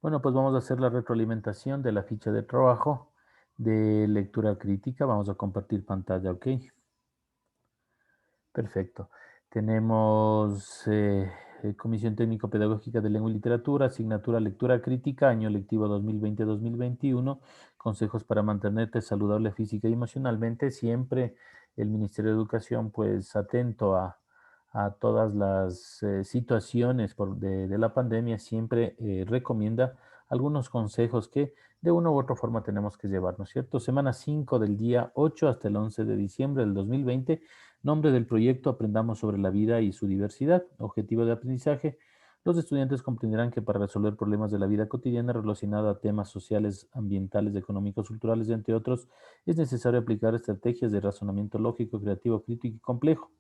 Bueno, pues vamos a hacer la retroalimentación de la ficha de trabajo de lectura crítica. Vamos a compartir pantalla, ¿ok? Perfecto. Tenemos Comisión Técnico-Pedagógica de Lengua y Literatura, asignatura Lectura Crítica, año lectivo 2020-2021, consejos para mantenerte saludable física y emocionalmente. Siempre el Ministerio de Educación, pues atento a todas las situaciones de la pandemia, siempre recomienda algunos consejos que de una u otra forma tenemos que llevar, ¿no es cierto? Semana 5 del día 8 hasta el 11 de diciembre del 2020. Nombre del proyecto: Aprendamos sobre la vida y su diversidad. Objetivo de aprendizaje: los estudiantes comprenderán que para resolver problemas de la vida cotidiana relacionada a temas sociales, ambientales, económicos, culturales, entre otros, es necesario aplicar estrategias de razonamiento lógico, creativo, crítico y complejo,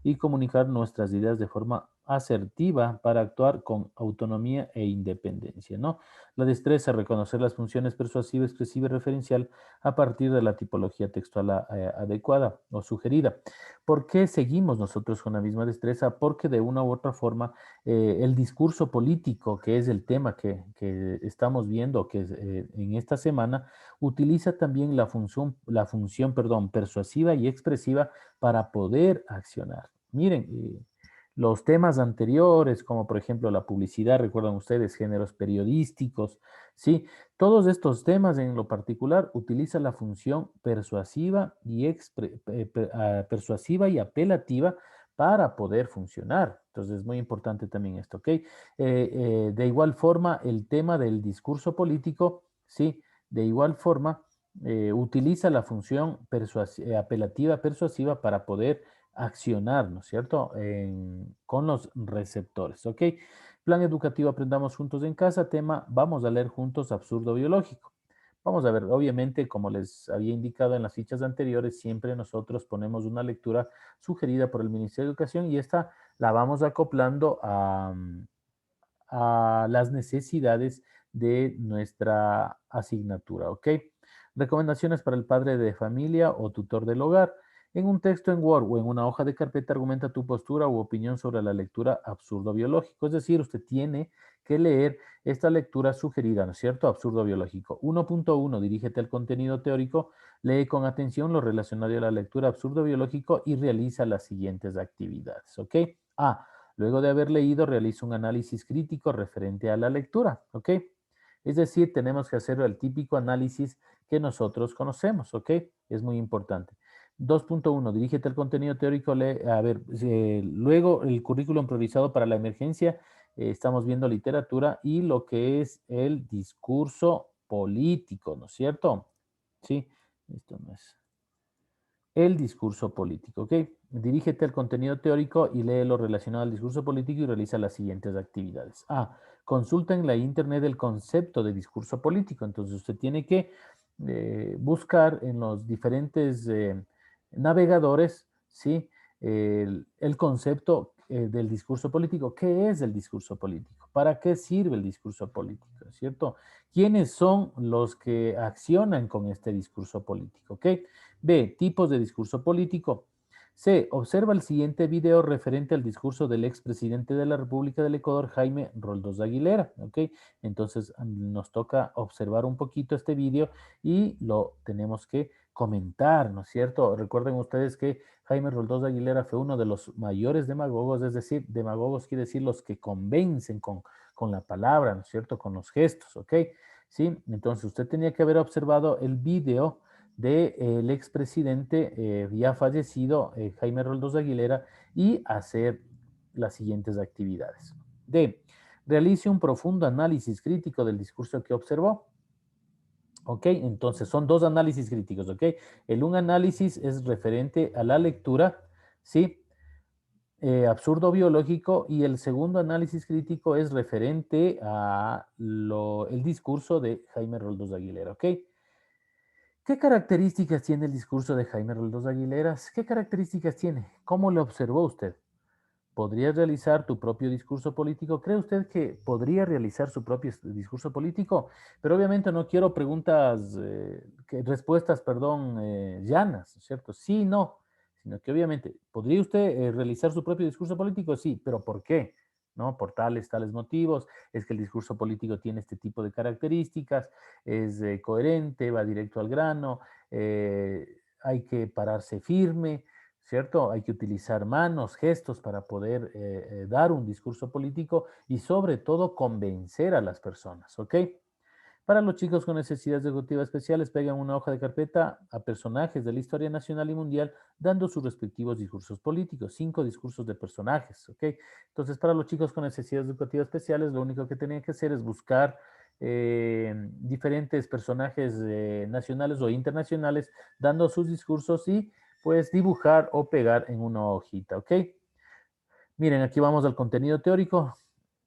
y comunicar nuestras ideas de forma asertiva para actuar con autonomía e independencia, ¿no? La destreza: reconocer las funciones persuasiva, expresiva y referencial a partir de la tipología textual adecuada o sugerida. ¿Por qué seguimos nosotros con la misma destreza? Porque de una u otra forma el discurso político, que es el tema que estamos viendo que en esta semana, utiliza también la función, persuasiva y expresiva para poder accionar. Miren, los temas anteriores, como por ejemplo la publicidad, recuerdan ustedes, géneros periodísticos, ¿sí? Todos estos temas en lo particular utilizan la función persuasiva y apelativa para poder funcionar. Entonces es muy importante también esto, ¿ok? De igual forma, el tema del discurso político, ¿sí? De igual forma, utiliza la función apelativa, persuasiva para poder accionar, ¿no es cierto? Con los receptores, ¿ok? Plan educativo Aprendamos Juntos en Casa, tema, vamos a leer juntos Absurdo Biológico. Vamos a ver, obviamente, como les había indicado en las fichas anteriores, siempre nosotros ponemos una lectura sugerida por el Ministerio de Educación y esta la vamos acoplando a las necesidades de nuestra asignatura, ¿ok? Recomendaciones para el padre de familia o tutor del hogar. En un texto en Word o en una hoja de carpeta argumenta tu postura u opinión sobre la lectura Absurdo Biológico. Es decir, usted tiene que leer esta lectura sugerida, ¿no es cierto? Absurdo Biológico. 1.1. Dirígete al contenido teórico, lee con atención lo relacionado a la lectura Absurdo Biológico y realiza las siguientes actividades, ¿ok? A. Luego de haber leído, realiza un análisis crítico referente a la lectura, ¿ok? Es decir, tenemos que hacer el típico análisis que nosotros conocemos, ¿ok? Es muy importante. 2.1. Dirígete al contenido teórico. A ver, luego el currículum priorizado para la emergencia. Estamos viendo literatura y lo que es el discurso político, ¿no es cierto? Sí, esto no es el discurso político, ¿ok? Dirígete al contenido teórico y lee lo relacionado al discurso político y realiza las siguientes actividades. A. Consulta en la internet el concepto de discurso político. Entonces usted tiene que buscar en los diferentes navegadores, ¿sí? El concepto del discurso político. ¿Qué es el discurso político? ¿Para qué sirve el discurso político? ¿Cierto? ¿Quiénes son los que accionan con este discurso político? ¿Ok? B. Tipos de discurso político. C. Observa el siguiente video referente al discurso del expresidente de la República del Ecuador, Jaime Roldós Aguilera. ¿Ok? Entonces nos toca observar un poquito este video y lo tenemos que comentar, ¿no es cierto? Recuerden ustedes que Jaime Roldós Aguilera fue uno de los mayores demagogos, es decir, demagogos quiere decir los que convencen con la palabra, ¿no es cierto? Con los gestos, ¿ok? Sí, entonces usted tenía que haber observado el video del expresidente ya fallecido, Jaime Roldós Aguilera, y hacer las siguientes actividades. D. Realice un profundo análisis crítico del discurso que observó. ¿Ok? Entonces, son dos análisis críticos, ¿ok? El un análisis es referente a la lectura, ¿sí? Absurdo biológico, y el segundo análisis crítico es referente a el discurso de Jaime Roldós Aguilera, ¿ok? ¿Qué características tiene el discurso de Jaime Roldós Aguileras? ¿Qué características tiene? ¿Cómo lo observó usted? ¿Podría realizar tu propio discurso político? ¿Cree usted que podría realizar su propio discurso político? Pero obviamente no quiero preguntas, respuestas, perdón, llanas, ¿cierto? Sí, no, sino que obviamente, ¿podría usted realizar su propio discurso político? Sí, pero ¿por qué? ¿no? Por tales motivos, es que el discurso político tiene este tipo de características, es coherente, va directo al grano, hay que pararse firme, ¿cierto? Hay que utilizar manos, gestos para poder dar un discurso político y sobre todo convencer a las personas, ¿ok? Para los chicos con necesidades educativas especiales, pegan una hoja de carpeta a personajes de la historia nacional y mundial, dando sus respectivos discursos políticos, 5 discursos de personajes, ¿ok? Entonces, para los chicos con necesidades educativas especiales, lo único que tenían que hacer es buscar diferentes personajes nacionales o internacionales, dando sus discursos y pues dibujar o pegar en una hojita, ¿ok? Miren, aquí vamos al contenido teórico.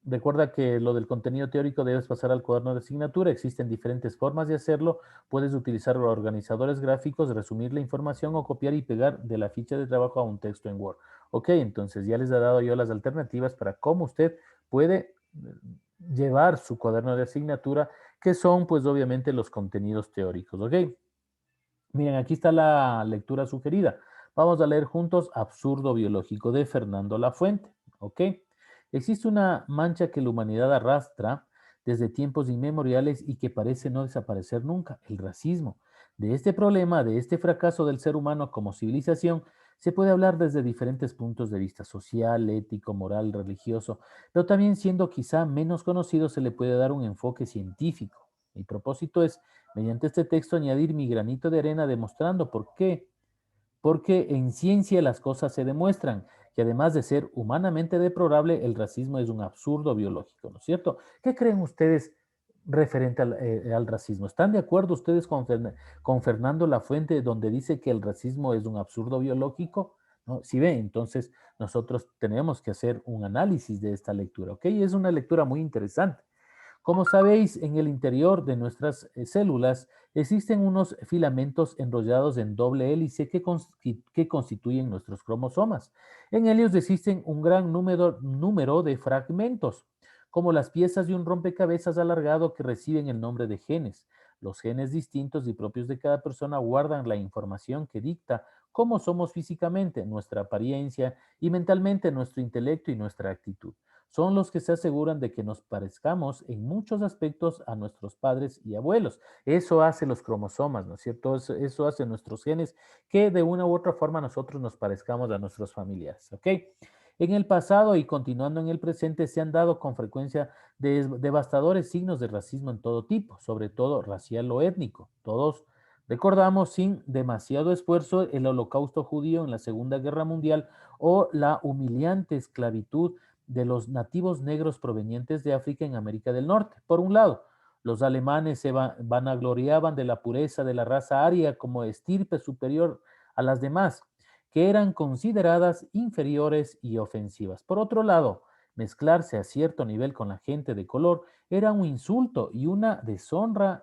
Recuerda que lo del contenido teórico debes pasar al cuaderno de asignatura. Existen diferentes formas de hacerlo. Puedes utilizar organizadores gráficos, resumir la información o copiar y pegar de la ficha de trabajo a un texto en Word. Ok, entonces ya les he dado yo las alternativas para cómo usted puede llevar su cuaderno de asignatura, que son pues obviamente los contenidos teóricos. Ok, miren, aquí está la lectura sugerida. Vamos a leer juntos Absurdo Biológico de Fernando Lafuente. ¿Ok? Existe una mancha que la humanidad arrastra desde tiempos inmemoriales y que parece no desaparecer nunca, el racismo. De este problema, de este fracaso del ser humano como civilización, se puede hablar desde diferentes puntos de vista social, ético, moral, religioso, pero también siendo quizá menos conocido se le puede dar un enfoque científico. Mi propósito es mediante este texto añadir mi granito de arena demostrando por qué. Porque en ciencia las cosas se demuestran que además de ser humanamente deplorable, el racismo es un absurdo biológico, ¿no es cierto? ¿Qué creen ustedes referente al racismo? ¿Están de acuerdo ustedes con Fernando Lafuente donde dice que el racismo es un absurdo biológico? ¿No? Si ven, entonces nosotros tenemos que hacer un análisis de esta lectura, ¿ok? Es una lectura muy interesante. Como sabéis, en el interior de nuestras células existen unos filamentos enrollados en doble hélice que constituyen nuestros cromosomas. En ellos existen un gran número de fragmentos, como las piezas de un rompecabezas alargado que reciben el nombre de genes. Los genes distintos y propios de cada persona guardan la información que dicta cómo somos físicamente, nuestra apariencia y mentalmente nuestro intelecto y nuestra actitud. Son los que se aseguran de que nos parezcamos en muchos aspectos a nuestros padres y abuelos. Eso hace los cromosomas, ¿no es cierto? Eso hace nuestros genes que de una u otra forma nosotros nos parezcamos a nuestros familiares, ¿ok? En el pasado y continuando en el presente se han dado con frecuencia devastadores signos de racismo en todo tipo, sobre todo racial o étnico. Todos recordamos sin demasiado esfuerzo el holocausto judío en la Segunda Guerra Mundial o la humillante esclavitud de los nativos negros provenientes de África en América del Norte. Por un lado, los alemanes se vanagloriaban de la pureza de la raza aria como estirpe superior a las demás, que eran consideradas inferiores y ofensivas. Por otro lado, mezclarse a cierto nivel con la gente de color era un insulto y una deshonra,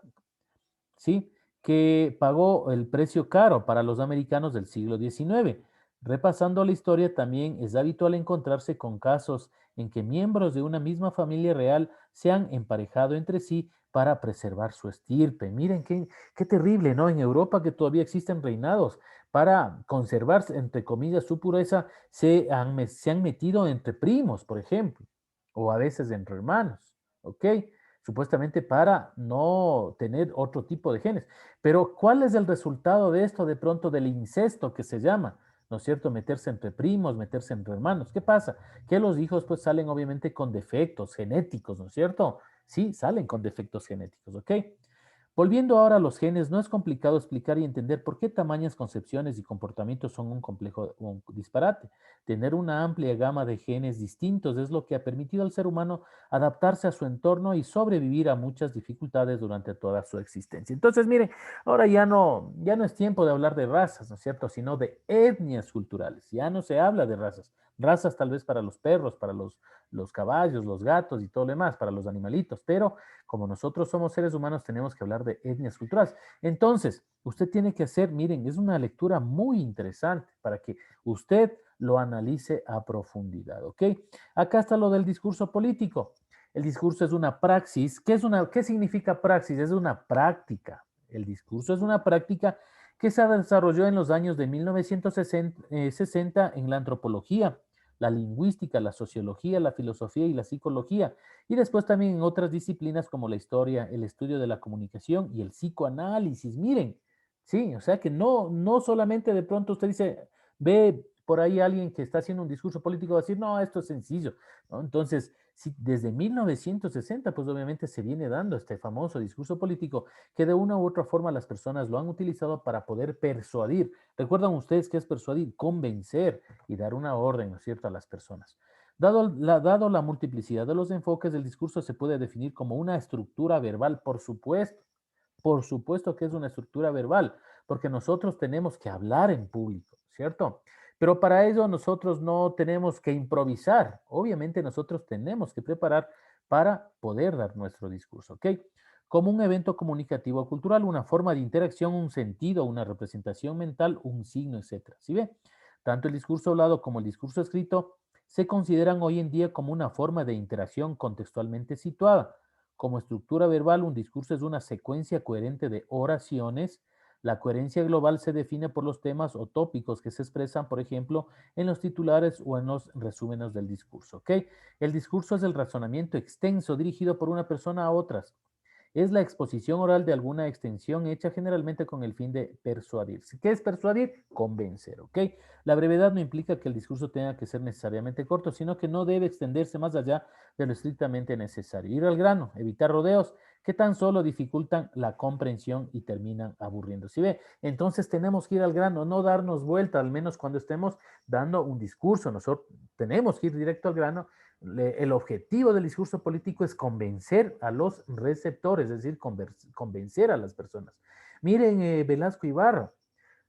¿sí? Que pagó el precio caro para los americanos del siglo XIX. Repasando la historia, también es habitual encontrarse con casos en que miembros de una misma familia real se han emparejado entre sí para preservar su estirpe. Miren qué terrible, ¿no? En Europa que todavía existen reinados, para conservar, entre comillas, su pureza, se han metido entre primos, por ejemplo, o a veces entre hermanos, ¿ok? Supuestamente para no tener otro tipo de genes. Pero ¿cuál es el resultado de esto de pronto del incesto que se llama? ¿No es cierto? Meterse entre primos, meterse entre hermanos. ¿Qué pasa? Que los hijos pues salen obviamente con defectos genéticos, ¿no es cierto? Sí, salen con defectos genéticos, ¿ok? Volviendo ahora a los genes, no es complicado explicar y entender por qué tamañas concepciones y comportamientos son un complejo un disparate. Tener una amplia gama de genes distintos es lo que ha permitido al ser humano adaptarse a su entorno y sobrevivir a muchas dificultades durante toda su existencia. Entonces, miren, ahora ya no es tiempo de hablar de razas, ¿no es cierto?, sino de etnias culturales. Ya no se habla de razas. Razas tal vez para los perros, para los caballos, los gatos y todo lo demás, para los animalitos, pero como nosotros somos seres humanos, tenemos que hablar de etnias culturales. Entonces, usted tiene que hacer, miren, es una lectura muy interesante para que usted lo analice a profundidad, ¿ok? Acá está lo del discurso político. El discurso es una praxis. ¿Qué significa praxis? Es una práctica. El discurso es una práctica que se desarrolló en los años de 1960 en la antropología, la lingüística, la sociología, la filosofía y la psicología. Y después también en otras disciplinas como la historia, el estudio de la comunicación y el psicoanálisis. Miren, sí, o sea que no solamente de pronto usted dice, ve por ahí alguien que está haciendo un discurso político, va a decir, no, esto es sencillo, ¿no? Entonces, si desde 1960, pues obviamente se viene dando este famoso discurso político que de una u otra forma las personas lo han utilizado para poder persuadir. ¿Recuerdan ustedes qué es persuadir? Convencer y dar una orden, ¿no es cierto?, a las personas. Dado la multiplicidad de los enfoques, el discurso se puede definir como una estructura verbal, por supuesto que es una estructura verbal, porque nosotros tenemos que hablar en público, ¿cierto? Pero para ello nosotros no tenemos que improvisar, obviamente nosotros tenemos que preparar para poder dar nuestro discurso, ¿ok? Como un evento comunicativo o cultural, una forma de interacción, un sentido, una representación mental, un signo, etcétera. ¿Sí ve? Tanto el discurso hablado como el discurso escrito se consideran hoy en día como una forma de interacción contextualmente situada. Como estructura verbal, un discurso es una secuencia coherente de oraciones. La coherencia global se define por los temas o tópicos que se expresan, por ejemplo, en los titulares o en los resúmenes del discurso. ¿Ok? El discurso es el razonamiento extenso dirigido por una persona a otras. Es la exposición oral de alguna extensión hecha generalmente con el fin de persuadir. ¿Qué es persuadir? Convencer, ¿ok? La brevedad no implica que el discurso tenga que ser necesariamente corto, sino que no debe extenderse más allá de lo estrictamente necesario. Ir al grano, evitar rodeos que tan solo dificultan la comprensión y terminan aburriendo. ¿Sí ve? Entonces tenemos que ir al grano, no darnos vuelta, al menos cuando estemos dando un discurso. Nosotros tenemos que ir directo al grano. El objetivo del discurso político es convencer a los receptores, es decir, convencer a las personas. Miren, Velasco Ibarra,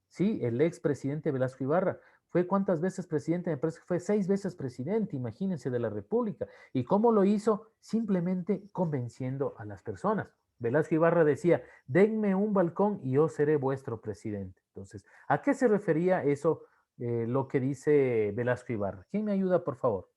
sí, el expresidente Velasco Ibarra, fue cuántas veces presidente, me parece que fue 6 veces presidente, imagínense, de la República. ¿Y cómo lo hizo? Simplemente convenciendo a las personas. Velasco Ibarra decía, denme un balcón y yo seré vuestro presidente. Entonces, ¿a qué se refería eso, lo que dice Velasco Ibarra? ¿Quién me ayuda, por favor?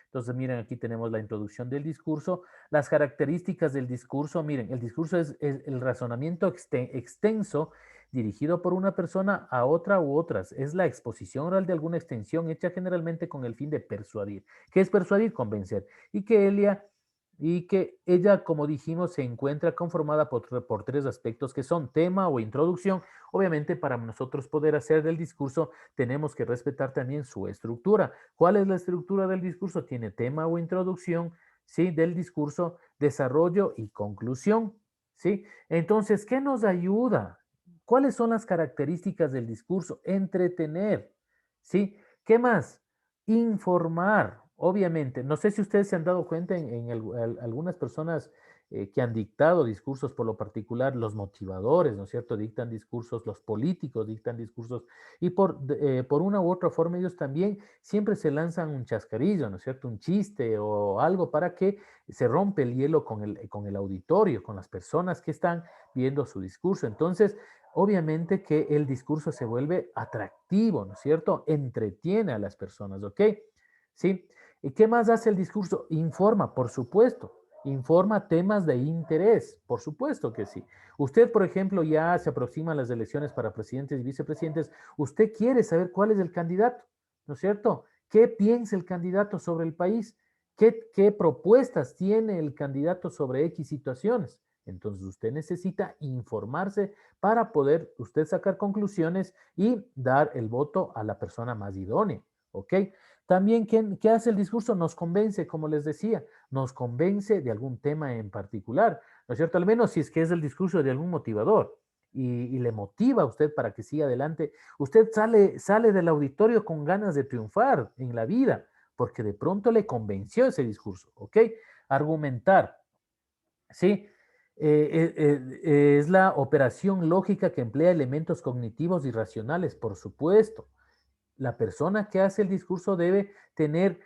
Entonces, miren, aquí tenemos la introducción del discurso, las características del discurso. Miren, el discurso es el razonamiento extenso dirigido por una persona a otra u otras. Es la exposición oral de alguna extensión hecha generalmente con el fin de persuadir. ¿Qué es persuadir? Convencer. Y que ella, como dijimos, se encuentra conformada por tres aspectos que son tema o introducción. Obviamente, para nosotros poder hacer del discurso, tenemos que respetar también su estructura. ¿Cuál es la estructura del discurso? Tiene tema o introducción, ¿sí? Del discurso, desarrollo y conclusión, ¿sí? Entonces, ¿qué nos ayuda? ¿Cuáles son las características del discurso? Entretener, ¿sí? ¿Qué más? Informar, obviamente. No sé si ustedes se han dado cuenta algunas personas que han dictado discursos por lo particular, los motivadores, ¿no es cierto? Dictan discursos, los políticos dictan discursos y por una u otra forma ellos también siempre se lanzan un chascarillo, ¿no es cierto? Un chiste o algo para que se rompe el hielo con el auditorio, con las personas que están viendo su discurso. Entonces, obviamente que el discurso se vuelve atractivo, ¿no es cierto? Entretiene a las personas, ¿ok? ¿Sí? ¿Y qué más hace el discurso? Informa, por supuesto. Informa temas de interés, por supuesto que sí. Usted, por ejemplo, ya se aproximan las elecciones para presidentes y vicepresidentes. Usted quiere saber cuál es el candidato, ¿no es cierto? ¿Qué piensa el candidato sobre el país? ¿Qué propuestas tiene el candidato sobre X situaciones? Entonces usted necesita informarse para poder usted sacar conclusiones y dar el voto a la persona más idónea, ¿ok? También, ¿qué hace el discurso? Nos convence, como les decía, nos convence de algún tema en particular, ¿no es cierto? Al menos si es que es el discurso de algún motivador y le motiva a usted para que siga adelante, usted sale del auditorio con ganas de triunfar en la vida, porque de pronto le convenció ese discurso, ¿ok? Argumentar, ¿sí? Es la operación lógica que emplea elementos cognitivos y racionales, por supuesto. La persona que hace el discurso debe tener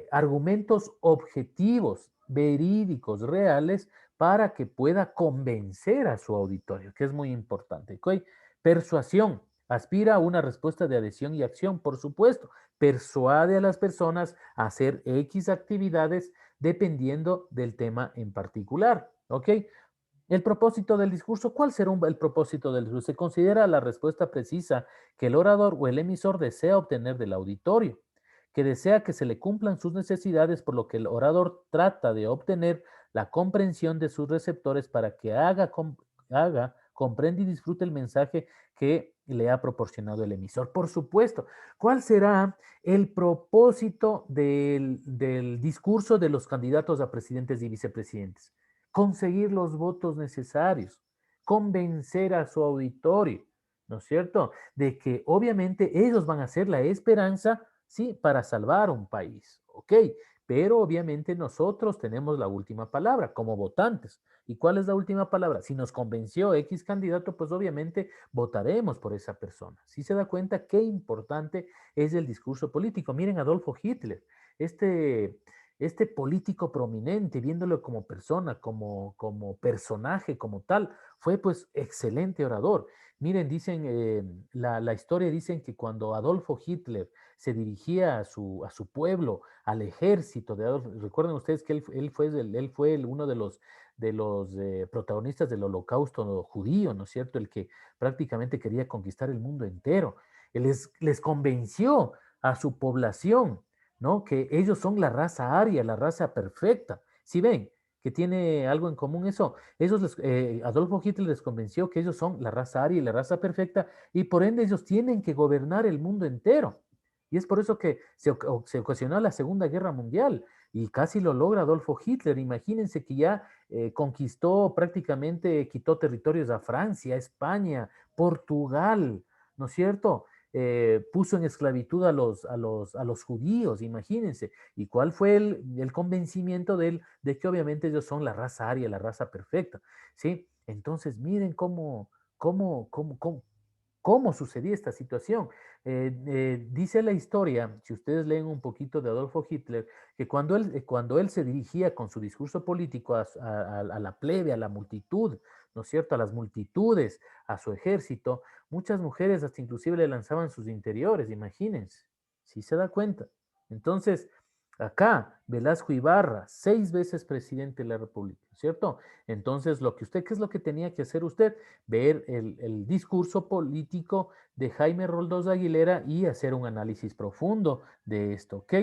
argumentos objetivos, verídicos, reales, para que pueda convencer a su auditorio, que es muy importante. ¿Ok? Persuasión. Aspira a una respuesta de adhesión y acción, por supuesto. Persuade a las personas a hacer X actividades dependiendo del tema en particular. ¿Ok? El propósito del discurso, ¿cuál será el propósito del discurso? Se considera la respuesta precisa que el orador o el emisor desea obtener del auditorio. que desea que se le cumplan sus necesidades, por lo que el orador trata de obtener la comprensión de sus receptores para que comprenda y disfrute el mensaje que le ha proporcionado el emisor. Por supuesto, ¿cuál será el propósito del discurso de los candidatos a presidentes y vicepresidentes? Conseguir los votos necesarios, convencer a su auditorio, ¿no es cierto? De que obviamente ellos van a ser la esperanza, sí, para salvar un país, ¿ok? Pero obviamente nosotros tenemos la última palabra como votantes. ¿Y cuál es la última palabra? Si nos convenció X candidato, pues obviamente votaremos por esa persona. ¿Sí se da cuenta qué importante es el discurso político? Miren, Adolfo Hitler, este, este político prominente, viéndolo como persona, como personaje, como tal, fue pues excelente orador. Miren, dicen, la historia dicen que cuando Adolfo Hitler se dirigía a su pueblo, al ejército de Adolfo, recuerden ustedes que él fue uno de los protagonistas del holocausto judío, ¿no es cierto? El que prácticamente quería conquistar el mundo entero. Él les convenció a su población, ¿no? Que ellos son la raza aria, la raza perfecta. Si ven que tiene algo en común eso, Adolfo Hitler les convenció que ellos son la raza aria y la raza perfecta, y por ende ellos tienen que gobernar el mundo entero. Y es por eso que se ocasionó la Segunda Guerra Mundial y casi lo logra Adolfo Hitler. Imagínense que ya conquistó prácticamente, quitó territorios a Francia, a España, Portugal, ¿no es cierto? Puso en esclavitud a los judíos, imagínense. ¿Y cuál fue el convencimiento de él? De que obviamente ellos son la raza aria, la raza perfecta, ¿sí? Entonces, miren cómo sucedía esta situación. Dice la historia, si ustedes leen un poquito de Adolfo Hitler, que cuando él se dirigía con su discurso político a la plebe, a la multitud, ¿no es cierto?, a las multitudes, a su ejército, muchas mujeres hasta inclusive le lanzaban sus interiores, imagínense, si se da cuenta. Entonces, acá, Velasco Ibarra, 6 veces presidente de la República, ¿cierto? Entonces, ¿qué es lo que tenía que hacer usted? Ver el discurso político de Jaime Roldós Aguilera y hacer un análisis profundo de esto, ¿ok?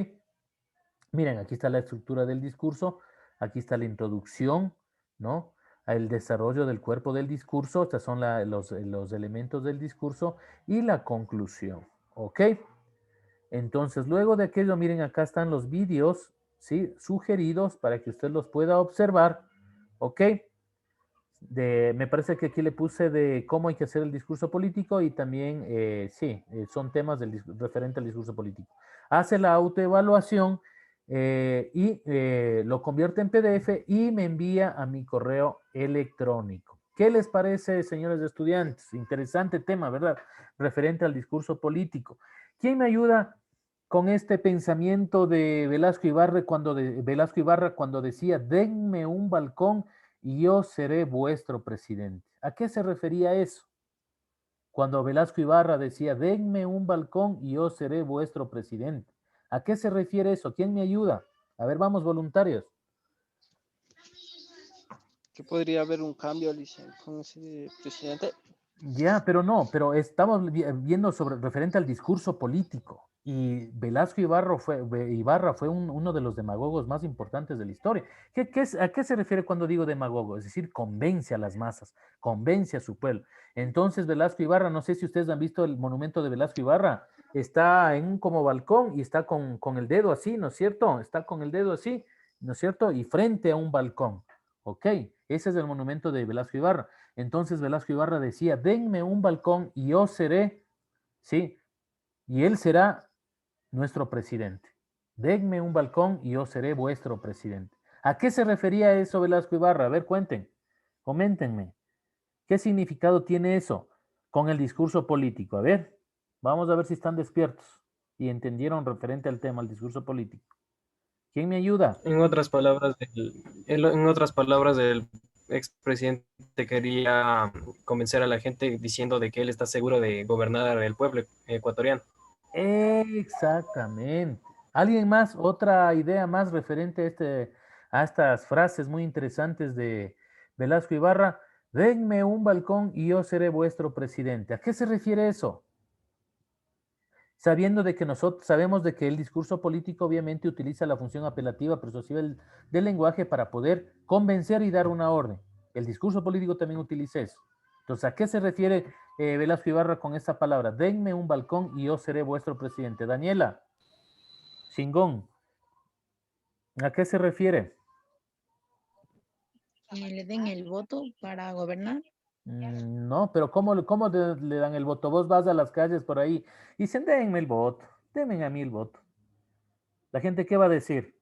Miren, aquí está la estructura del discurso, aquí está la introducción, ¿no? El desarrollo del cuerpo del discurso, estos son los elementos del discurso y la conclusión, ¿ok? Entonces, luego de aquello, miren, acá están los vídeos, ¿sí? Sugeridos para que usted los pueda observar, ¿ok? Me parece que aquí le puse de cómo hay que hacer el discurso político y también, sí, son temas referente al discurso político. Hace la autoevaluación y lo convierte en PDF y me envía a mi correo electrónico. ¿Qué les parece, señores estudiantes? Interesante tema, ¿verdad? Referente al discurso político. ¿Quién me ayuda con este pensamiento de Velasco Ibarra cuando decía, denme un balcón y yo seré vuestro presidente? ¿A qué se refería eso? Cuando Velasco Ibarra decía, denme un balcón y yo seré vuestro presidente. ¿A qué se refiere eso? ¿Quién me ayuda? A ver, vamos, voluntarios. Que podría haber un cambio, Alicia, con ese presidente. Ya, pero estamos viendo sobre referente al discurso político. Y Velasco Ibarra fue uno de los demagogos más importantes de la historia. ¿A qué se refiere cuando digo demagogo? Es decir, convence a las masas, convence a su pueblo. Entonces, Velasco Ibarra, no sé si ustedes han visto el monumento de Velasco Ibarra, está en un como balcón y está con el dedo así, ¿no es cierto? Está con el dedo así, ¿no es cierto? Y frente a un balcón. Ok, ese es el monumento de Velasco Ibarra. Entonces Velasco Ibarra decía, denme un balcón y yo seré, sí, y él será nuestro presidente. Denme un balcón y yo seré vuestro presidente. ¿A qué se refería eso Velasco Ibarra? A ver, cuenten, coméntenme. ¿Qué significado tiene eso con el discurso político? A ver, vamos a ver si están despiertos y entendieron referente al tema, al discurso político. ¿Quién me ayuda? En otras palabras, el expresidente quería convencer a la gente diciendo de que él está seguro de gobernar el pueblo ecuatoriano. Exactamente. ¿Alguien más? ¿Otra idea más referente a estas frases muy interesantes de Velasco Ibarra? Denme un balcón y yo seré vuestro presidente. ¿A qué se refiere eso? sabiendo de que nosotros sabemos de que el discurso político obviamente utiliza la función apelativa persuasiva del lenguaje para poder convencer y dar una orden. El discurso político también utiliza eso. Entonces, ¿a qué se refiere Velasco Ibarra con esta palabra? Denme un balcón y yo seré vuestro presidente. Daniela, Chingón, ¿a qué se refiere? Que le den el voto para gobernar. No, pero ¿cómo le dan el voto? Vos vas a las calles por ahí y dicen, denme el voto, denme a mí el voto. ¿La gente qué va a decir?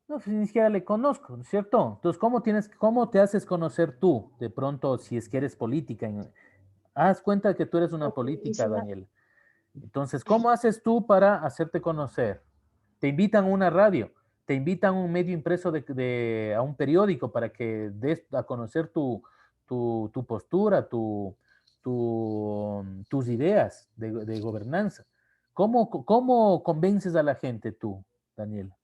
No, pues ni siquiera le conozco, ¿no es cierto? Entonces, ¿cómo te haces conocer tú? De pronto, si es que eres política. Haz cuenta que tú eres una política, Daniela. Entonces, ¿cómo haces tú para hacerte conocer? Te invitan a una radio, te invitan a un medio impreso a un periódico para que des a conocer tu postura, tus ideas de gobernanza. ¿Cómo convences a la gente tú, Daniela?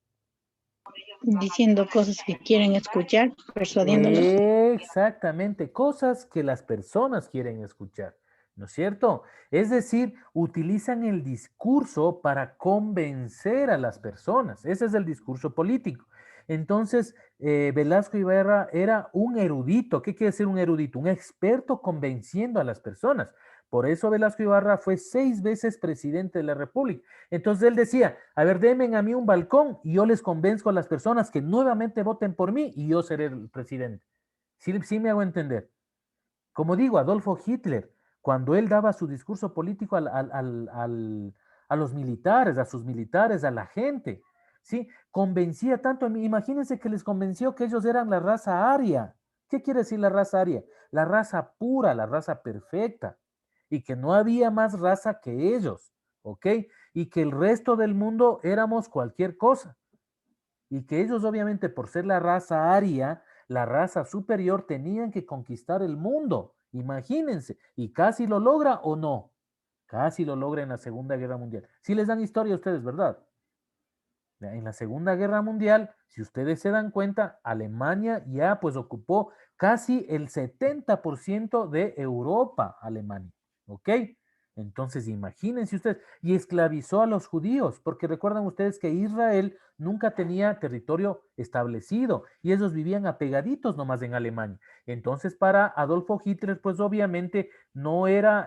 Diciendo cosas que quieren escuchar, persuadiéndolos. Exactamente, cosas que las personas quieren escuchar, ¿no es cierto? Es decir, utilizan el discurso para convencer a las personas. Ese es el discurso político. Entonces, Velasco Ibarra era un erudito. ¿Qué quiere decir un erudito? Un experto convenciendo a las personas. Por eso Velasco Ibarra fue 6 veces presidente de la República. Entonces él decía, a ver, denme a mí un balcón y yo les convenzco a las personas que nuevamente voten por mí y yo seré el presidente. Sí me hago entender. Como digo, Adolfo Hitler, cuando él daba su discurso político a los militares, a sus militares, a la gente, ¿sí? Convencía tanto, imagínense que les convenció que ellos eran la raza aria. ¿Qué quiere decir la raza aria? La raza pura, la raza perfecta, y que no había más raza que ellos, ¿ok? Y que el resto del mundo éramos cualquier cosa. Y que ellos obviamente por ser la raza aria, la raza superior, tenían que conquistar el mundo. Imagínense, y casi lo logra o no. Casi lo logra en la Segunda Guerra Mundial. Sí les dan historia a ustedes, ¿verdad? En la Segunda Guerra Mundial, si ustedes se dan cuenta, Alemania ya pues ocupó casi el 70% de Europa, Alemania, ¿ok? Entonces imagínense ustedes, y esclavizó a los judíos, porque recuerdan ustedes que Israel nunca tenía territorio establecido y ellos vivían apegaditos nomás en Alemania. Entonces para Adolfo Hitler pues obviamente no era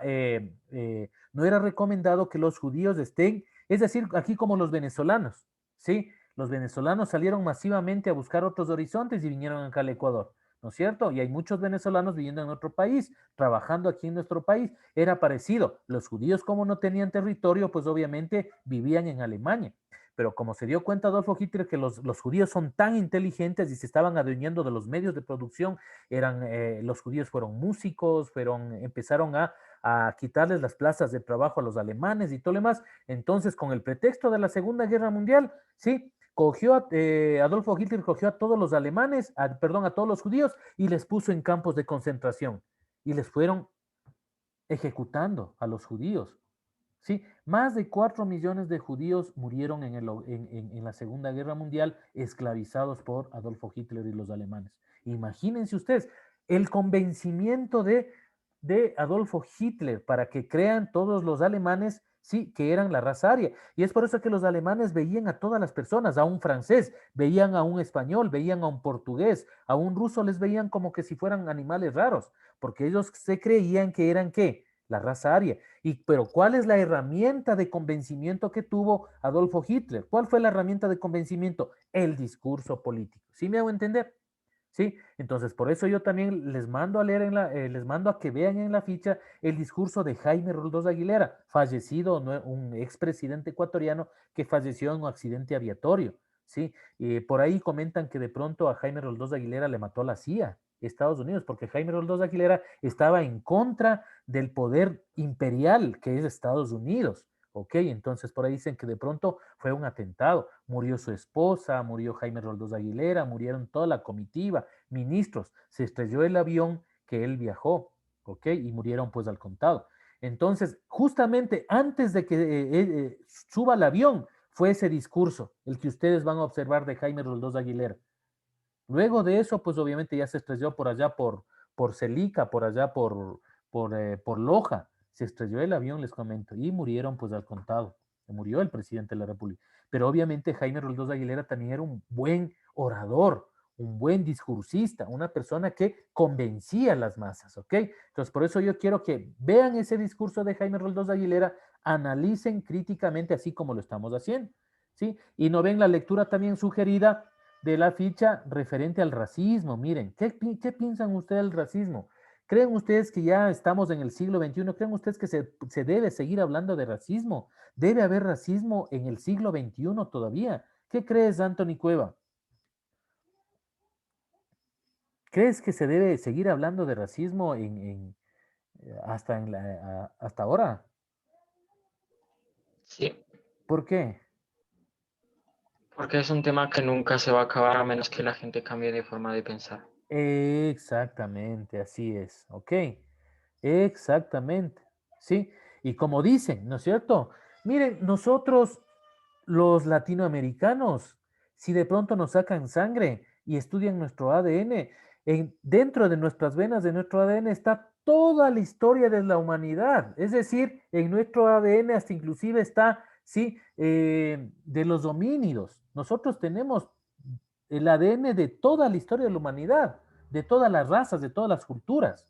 recomendado que los judíos estén, es decir, aquí como los venezolanos. Sí, los venezolanos salieron masivamente a buscar otros horizontes y vinieron acá al Ecuador, ¿no es cierto? Y hay muchos venezolanos viviendo en otro país, trabajando aquí en nuestro país. Era parecido. Los judíos, como no tenían territorio, pues obviamente vivían en Alemania. Pero como se dio cuenta Adolfo Hitler que los judíos son tan inteligentes y se estaban adueñando de los medios de producción, los judíos fueron músicos, empezaron a quitarles las plazas de trabajo a los alemanes y todo lo demás. Entonces, con el pretexto de la Segunda Guerra Mundial, sí, Adolfo Hitler cogió a todos los alemanes, perdón, a todos los judíos y les puso en campos de concentración y les fueron ejecutando a los judíos. Sí, más de 4 millones de judíos murieron en la Segunda Guerra Mundial esclavizados por Adolfo Hitler y los alemanes. Imagínense ustedes el convencimiento de Adolfo Hitler para que crean todos los alemanes, sí, que eran la raza aria. Y es por eso que los alemanes veían a todas las personas, a un francés, veían a un español, veían a un portugués, a un ruso, les veían como que si fueran animales raros, porque ellos se creían que eran, ¿qué? La raza aria. Pero ¿cuál es la herramienta de convencimiento que tuvo Adolfo Hitler? ¿Cuál fue la herramienta de convencimiento? El discurso político. ¿Sí me hago entender? ¿Sí? Entonces, por eso yo también les mando a leer les mando a que vean en la ficha el discurso de Jaime Roldós Aguilera, fallecido, un expresidente ecuatoriano que falleció en un accidente aviatorio. ¿Sí? Por ahí comentan que de pronto a Jaime Roldós Aguilera le mató la CIA, Estados Unidos, porque Jaime Roldós Aguilera estaba en contra del poder imperial que es Estados Unidos. Ok, entonces por ahí dicen que de pronto fue un atentado, murió su esposa, murió Jaime Roldós Aguilera, murieron toda la comitiva, ministros, se estrelló el avión que él viajó, ok, y murieron pues al contado. Entonces, justamente antes de que suba el avión, fue ese discurso, el que ustedes van a observar de Jaime Roldós Aguilera. Luego de eso, pues obviamente ya se estrelló por allá por Celica, por allá por Loja, se estrelló el avión, les comento, y murieron pues al contado. murió el presidente de la República. Pero obviamente Jaime Roldós Aguilera también era un buen orador, un buen discursista, una persona que convencía a las masas, ¿ok? Entonces, por eso yo quiero que vean ese discurso de Jaime Roldós Aguilera, analicen críticamente así como lo estamos haciendo, ¿sí? Y no ven la lectura también sugerida de la ficha referente al racismo. Miren, ¿qué piensan ustedes del racismo? ¿Creen ustedes que ya estamos en el siglo XXI? ¿Creen ustedes que se debe seguir hablando de racismo? ¿Debe haber racismo en el siglo XXI todavía? ¿Qué crees, Anthony Cueva? ¿Crees que se debe seguir hablando de racismo hasta ahora? Sí, ¿Por qué? porque es un tema que nunca se va a acabar a menos que la gente cambie de forma de pensar. Exactamente, así es, ¿ok? Exactamente, ¿sí? Y como dicen, ¿no es cierto? Miren, nosotros, los latinoamericanos, si de pronto nos sacan sangre y estudian nuestro ADN, dentro de nuestras venas, de nuestro ADN, está toda la historia de la humanidad. Es decir, en nuestro ADN hasta inclusive está, sí, de los homínidos. Nosotros tenemos el ADN de toda la historia de la humanidad, de todas las razas, de todas las culturas.